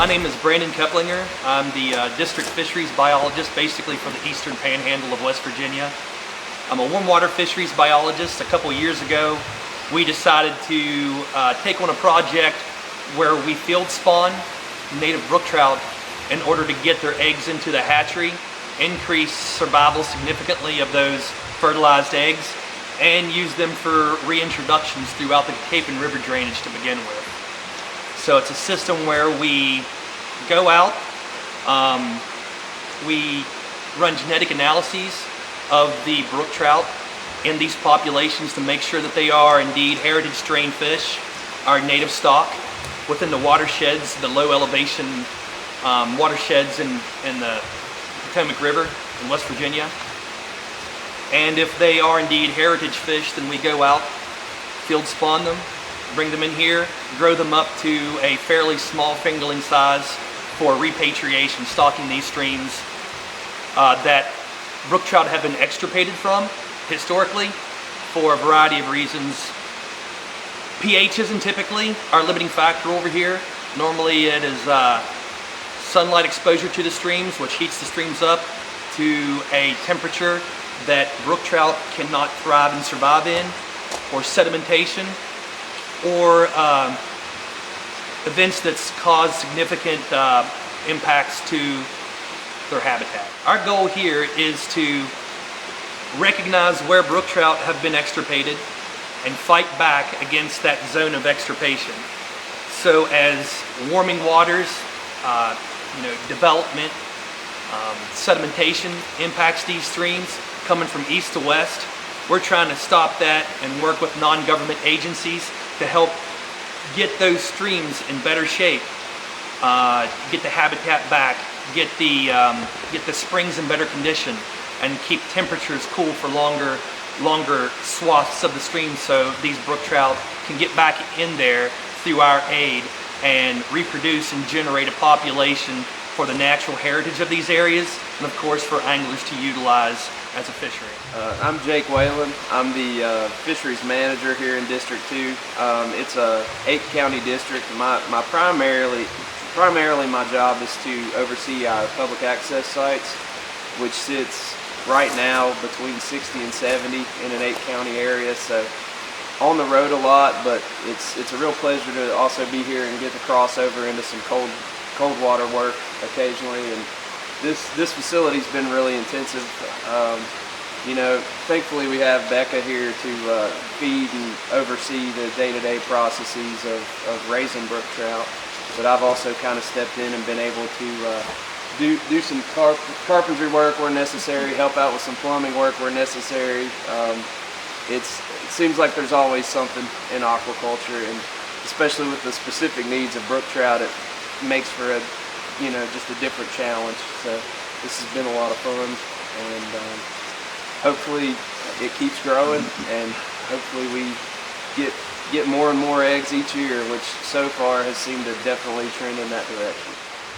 My name is Brandon Keplinger. I'm the district fisheries biologist basically for the eastern panhandle of West Virginia. I'm a warm water fisheries biologist. A couple years ago we decided to take on a project where we field spawn native brook trout in order to get their eggs into the hatchery, increase survival significantly of those fertilized eggs, and use them for reintroductions throughout the Cape and River drainage to begin with. So it's a system where we go out, we run genetic analyses of the brook trout in these populations to make sure that they are indeed heritage strain fish, our native stock, within the watersheds, the low elevation watersheds in the Potomac River in West Virginia. And if they are indeed heritage fish, then we go out, field spawn them, bring them in here, grow them up to a fairly small fingerling size for repatriation, stocking these streams that brook trout have been extirpated from historically for a variety of reasons. pH isn't typically our limiting factor over here. Normally it is sunlight exposure to the streams, which heats the streams up to a temperature that brook trout cannot thrive and survive in, or sedimentation, or events that's caused significant impacts to their habitat. Our goal here is to recognize where brook trout have been extirpated and fight back against that zone of extirpation. So as warming waters, development, sedimentation impacts these streams coming from east to west, we're trying to stop that and work with non-government agencies to help get those streams in better shape, get the habitat back, get the springs in better condition, and keep temperatures cool for longer swaths of the stream, so these brook trout can get back in there through our aid and reproduce and generate a population for the natural heritage of these areas, and of course for anglers to utilize as a fishery. I'm Jake Whalen. I'm the fisheries manager here in District 2. It's a 8-county district. Primarily my job is to oversee our public access sites, which sits right now between 60 and 70 in an 8-county area. So on the road a lot, but it's a real pleasure to also be here and get to cross over into some cold water work occasionally. And this facility's been really intensive. Thankfully we have Becca here to feed and oversee the day-to-day processes of raising brook trout. But I've also kind of stepped in and been able to do some carpentry work where necessary, help out with some plumbing work where necessary. It seems like there's always something in aquaculture, and especially with the specific needs of brook trout, it makes for just a different challenge. So this has been a lot of fun, and hopefully it keeps growing, and hopefully we get more and more eggs each year, which so far has seemed to definitely trend in that direction.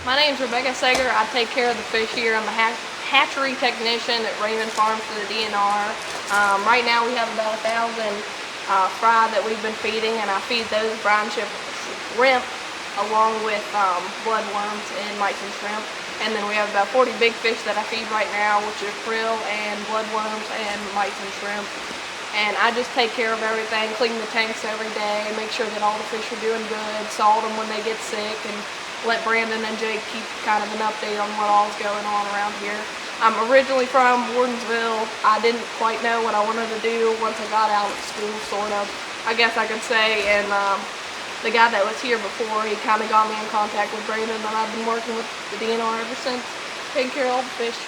My name's Seger. I take care of the fish here. I'm a hatchery technician at Reintroduce for the DNR. Right now we have about 1,000 fry that we've been feeding, and I feed those brine shrimp along with bloodworms and mites and shrimp. And then we have about 40 big fish that I feed right now, which are krill and bloodworms and mites and shrimp. And I just take care of everything, clean the tanks every day, make sure that all the fish are doing good, salt them when they get sick, and let Brandon and Jake keep kind of an update on what all's going on around here. I'm originally from Wardensville. I didn't quite know what I wanted to do once I got out of school, sort of, I guess I could say. And the guy that was here before, he kind of got me in contact with Brandon, and I've been working with the DNR ever since, taking care of all the fish.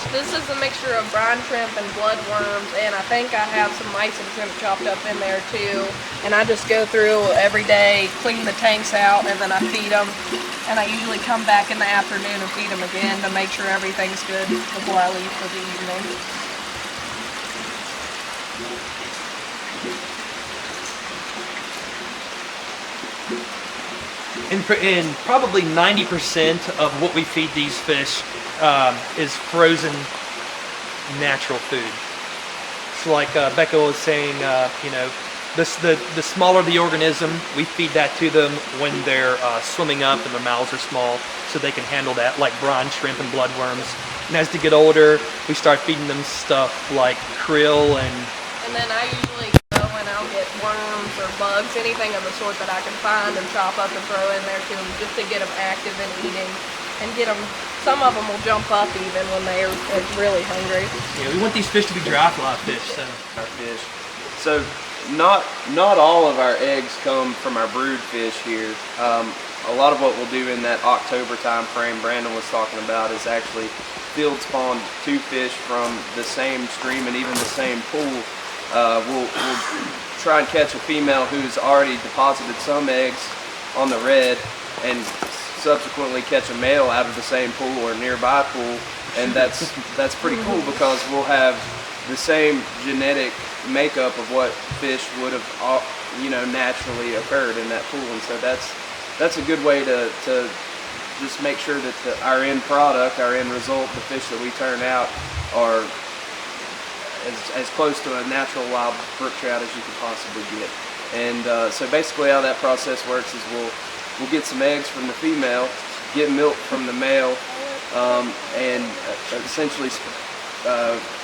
This is a mixture of brine shrimp and bloodworms, and I think I have some mice and shrimp chopped up in there too. And I just go through every day, clean the tanks out, and then I feed them. And I usually come back in the afternoon and feed them again to make sure everything's good before I leave for the evening. In probably 90% of what we feed these fish is frozen natural food. So like Becca was saying, The smaller the organism, we feed that to them when they're swimming up and their mouths are small, so they can handle that, like brine shrimp and bloodworms. And as they get older, we start feeding them stuff like krill and then I usually go and I'll get worms or bugs, anything of the sort that I can find and chop up and throw in there to them just to get them active and eating and get them. Some of them will jump up even when they're really hungry. Yeah, we want these fish to be dry fly fish. So not all of our eggs come from our brood fish here. A lot of what we'll do in that October time frame Brandon was talking about is actually field spawn 2 fish from the same stream and even the same pool. We'll try and catch a female who's already deposited some eggs on the red and subsequently catch a male out of the same pool or nearby pool, and that's pretty cool because we'll have the same genetic makeup of what fish would have naturally occurred in that pool. And so that's a good way to just make sure that our end product, our end result, the fish that we turn out are as close to a natural wild brook trout as you can possibly get. And so basically how that process works is we'll get some eggs from the female, get milk from the male, and essentially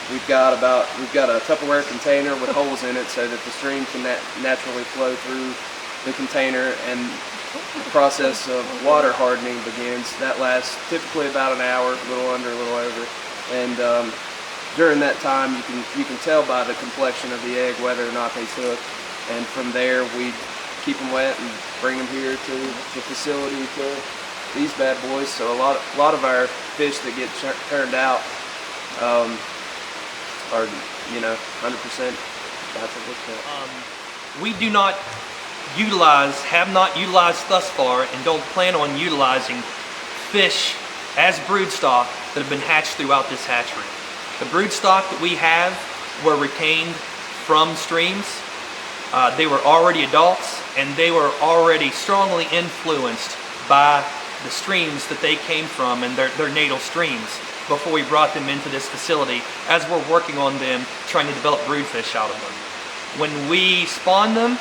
we've got a Tupperware container with holes in it so that the stream can naturally flow through the container, and the process of water hardening begins. That lasts typically about an hour, a little under, a little over, and during that time you can tell by the complexion of the egg whether or not they took, and from there we keep them wet and bring them here to the facility to these bad boys. So a lot of our fish that get turned out are 100% natural brook trout. We do not have not utilized thus far, and don't plan on utilizing fish as broodstock that have been hatched throughout this hatchery. The broodstock that we have were retained from streams. They were already adults, and they were already strongly influenced by the streams that they came from and their natal streams before we brought them into this facility, as we're working on them, trying to develop broodfish out of them. When we spawn them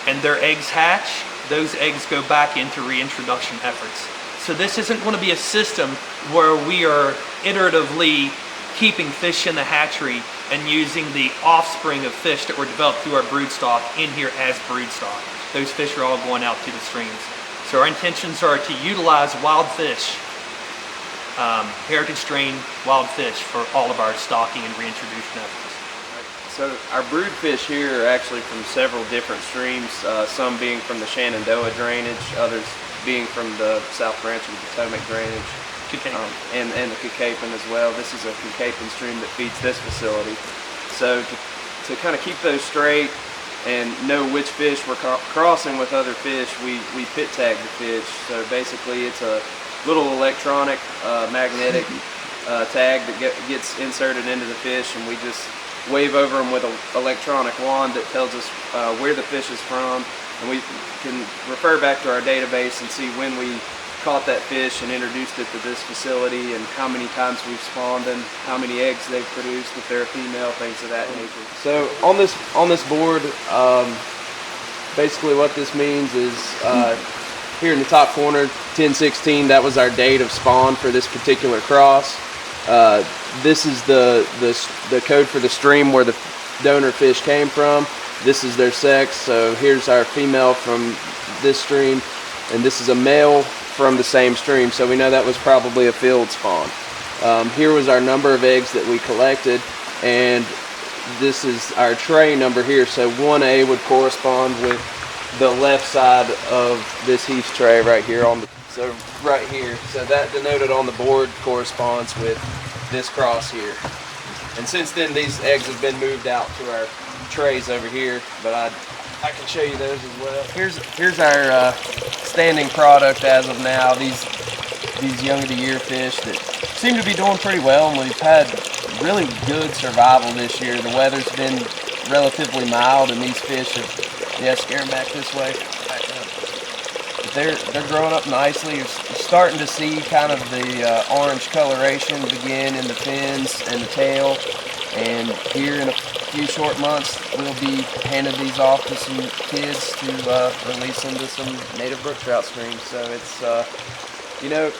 and their eggs hatch, those eggs go back into reintroduction efforts. So this isn't going to be a system where we are iteratively keeping fish in the hatchery and using the offspring of fish that were developed through our broodstock in here as broodstock. Those fish are all going out to the streams. So our intentions are to utilize wild fish, heritage strain wild fish, for all of our stocking and reintroduction efforts. So our brood fish here are actually from several different streams, some being from the Shenandoah drainage, others being from the South Branch of the Potomac drainage, and the Kakapan as well. This is a Kakapan stream that feeds this facility. So to kind of keep those straight and know which fish we're crossing with other fish, we pit tag the fish. So basically it's a little electronic magnetic tag that gets inserted into the fish, and we just wave over them with an electronic wand that tells us where the fish is from, and we can refer back to our database and see when we caught that fish and introduced it to this facility, and how many times we've spawned them, how many eggs they've produced, if they're a female, things of that nature. So on this board, basically what this means is here in the top corner, 10/16, that was our date of spawn for this particular cross. This is the code for the stream where the donor fish came from. This is their sex. So here's our female from this stream, and this is a male from the same stream. So we know that was probably a field spawn. Here was our number of eggs that we collected, and this is our tray number here. So 1A would correspond with the left side of this Heath tray right here so right here. So that denoted on the board corresponds with this cross here. And since then these eggs have been moved out to our trays over here, but I can show you those as well. Here's our standing product as of now. These young of the year fish that seem to be doing pretty well, and we've had really good survival this year. The weather's been relatively mild, and these fish have, scare them back this way. But they're growing up nicely. You're starting to see kind of the orange coloration begin in the fins and the tail. And here in a few short months, we'll be handing these off to some kids to release into some native brook trout streams. So it's, you know,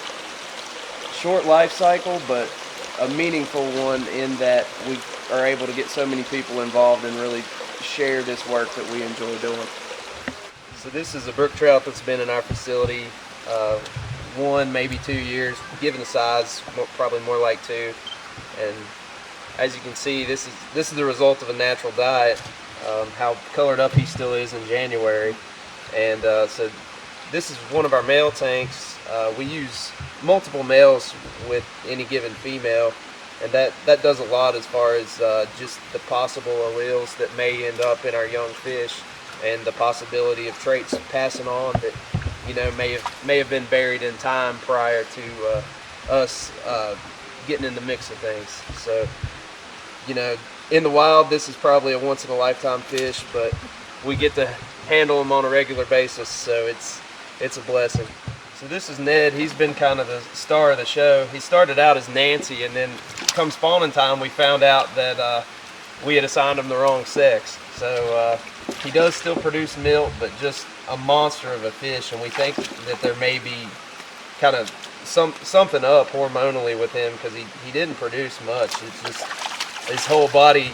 short life cycle, but a meaningful one in that we are able to get so many people involved and really share this work that we enjoy doing. So this is a brook trout that's been in our facility 1, maybe 2 years, given the size, probably more like 2. And as you can see, this is the result of a natural diet. How colored up he still is in January. And so this is one of our male tanks. We use multiple males with any given female, and that does a lot as far as just the possible alleles that may end up in our young fish, and the possibility of traits passing on that, you know, may have been buried in time prior to us getting in the mix of things. So, you know, in the wild, this is probably a once in a lifetime fish, but we get to handle them on a regular basis, so it's a blessing. So this is Ned. He's been kind of the star of the show. He started out as Nancy, and then come spawning time, we found out that we had assigned him the wrong sex. So he does still produce milk, but just a monster of a fish, and we think that there may be kind of something up hormonally with him, because he didn't produce much. It's just his whole body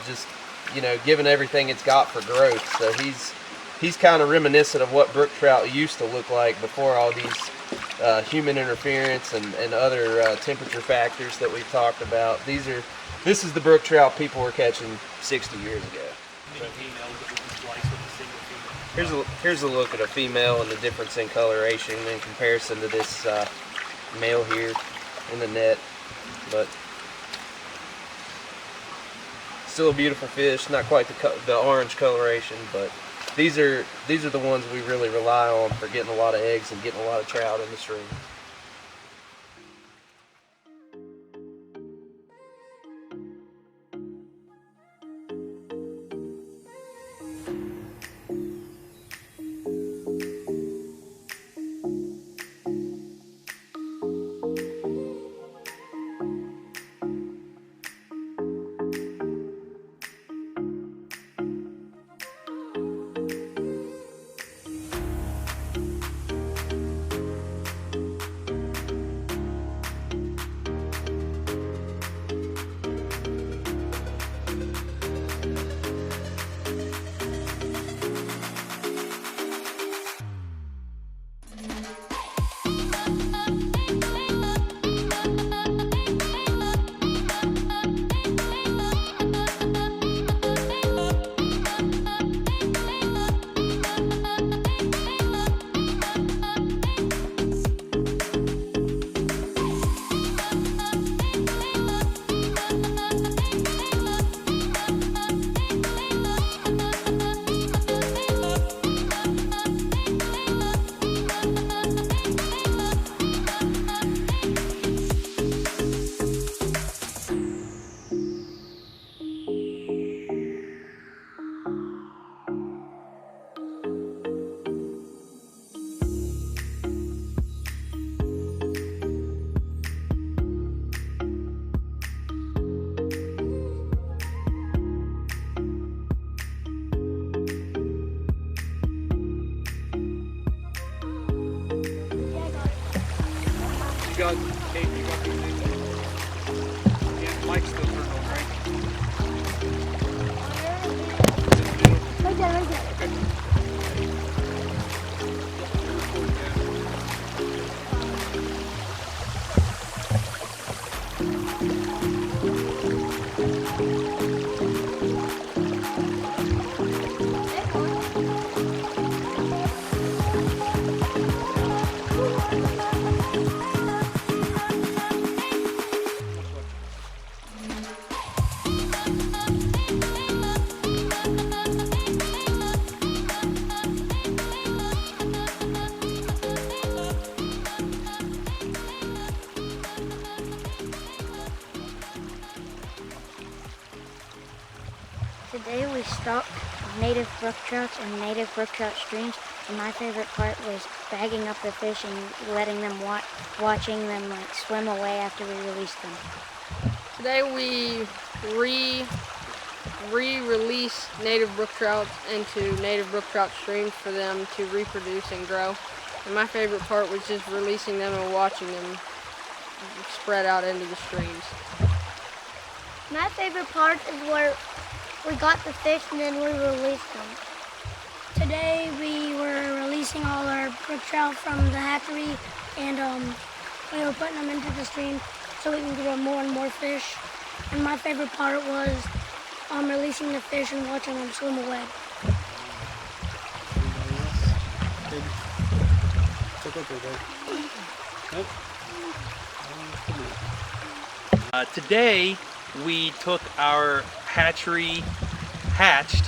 just, you know, giving everything it's got for growth. So he's kind of reminiscent of what brook trout used to look like before all these human interference and other temperature factors that we've talked about. This is the brook trout people were catching 60 years ago. Here's a look at a female and the difference in coloration in comparison to this male here in the net. But still a beautiful fish, not quite the orange coloration, but these are the ones we really rely on for getting a lot of eggs and getting a lot of trout in the stream. You got these things. Yeah, Mike's still turned on, right? Right there, right there. Okay. Today we stocked native brook trouts and native brook trout streams, and my favorite part was bagging up the fish and letting them watching them like swim away after we released them. Today we re-release native brook trout into native brook trout streams for them to reproduce and grow. And my favorite part was just releasing them and watching them spread out into the streams. My favorite part is where we got the fish and then we released them. Today we were releasing all our brook trout from the hatchery, and we were putting them into the stream so we can grow more and more fish. And my favorite part was releasing the fish and watching them swim away. Today we took our hatchery hatched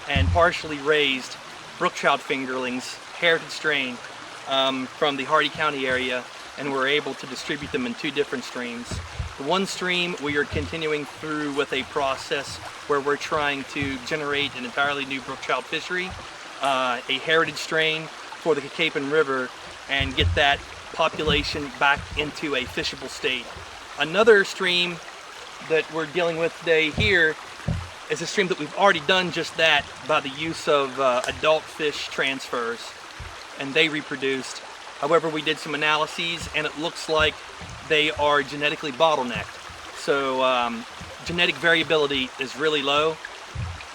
and partially raised brook trout fingerlings, heritage strain, from the Hardy County area, and we're able to distribute them in 2 different streams. The one stream we are continuing through with a process where we're trying to generate an entirely new brook trout fishery, a heritage strain for the Keplinger River, and get that population back into a fishable state. Another stream that we're dealing with today here is a stream that we've already done just that by the use of adult fish transfers, and they reproduced. However, we did some analyses and it looks like they are genetically bottlenecked. So genetic variability is really low.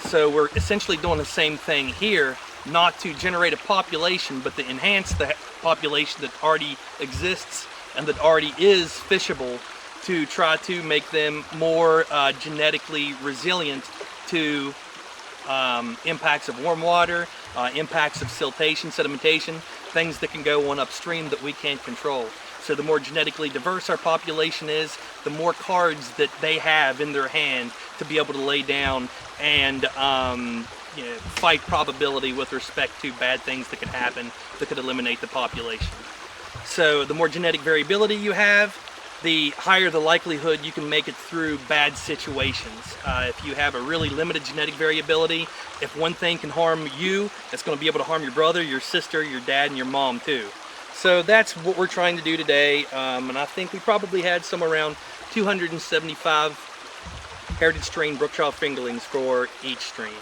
So we're essentially doing the same thing here, not to generate a population, but to enhance the population that already exists and that already is fishable, to try to make them more genetically resilient to impacts of warm water, impacts of siltation, sedimentation, things that can go on upstream that we can't control. So the more genetically diverse our population is, the more cards that they have in their hand to be able to lay down and fight probability with respect to bad things that could happen that could eliminate the population. So the more genetic variability you have, the higher the likelihood you can make it through bad situations. If you have a really limited genetic variability, if one thing can harm you, it's going to be able to harm your brother, your sister, your dad, and your mom too. So that's what we're trying to do today, and I think we probably had some around 275 heritage strain brook trout fingerlings for each stream,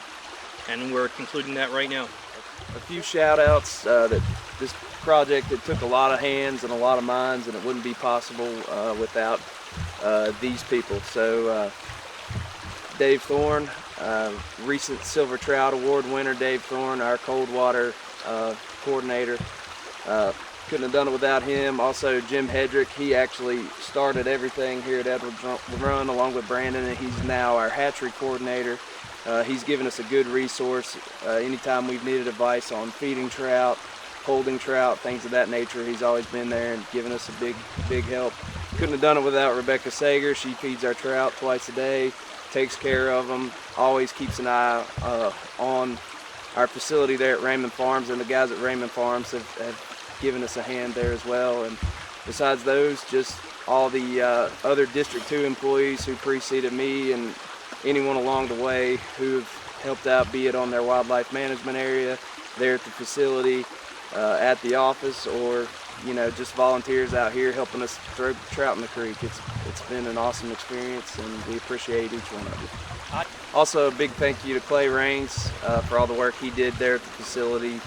and we're concluding that right now. A few shout outs that this project, it took a lot of hands and a lot of minds, and it wouldn't be possible without these people. So Dave Thorne, recent Silver Trout Award winner Dave Thorne, our cold water coordinator. Couldn't have done it without him. Also Jim Hedrick, he actually started everything here at Edwards Run along with Brandon, and he's now our hatchery coordinator. He's given us a good resource anytime we've needed advice on feeding trout, holding trout, things of that nature. He's always been there and given us a big help. Couldn't have done it without Rebecca Seger. She feeds our trout twice a day, takes care of them, always keeps an eye on our facility there at Raymond Farms, and the guys at Raymond Farms have given us a hand there as well. And besides those, just all the other District 2 employees who preceded me and anyone along the way who have helped out, be it on their wildlife management area, there at the facility, at the office, or just volunteers out here helping us throw trout in the creek. It's been an awesome experience, and we appreciate each one of you. Also, a big thank you to Clay Rains for all the work he did there at the facility.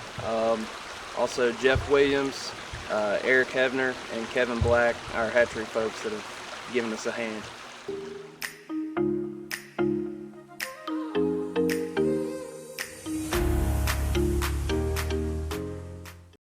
Also Jeff Williams, Eric Hevner, and Kevin Black, our hatchery folks that have given us a hand.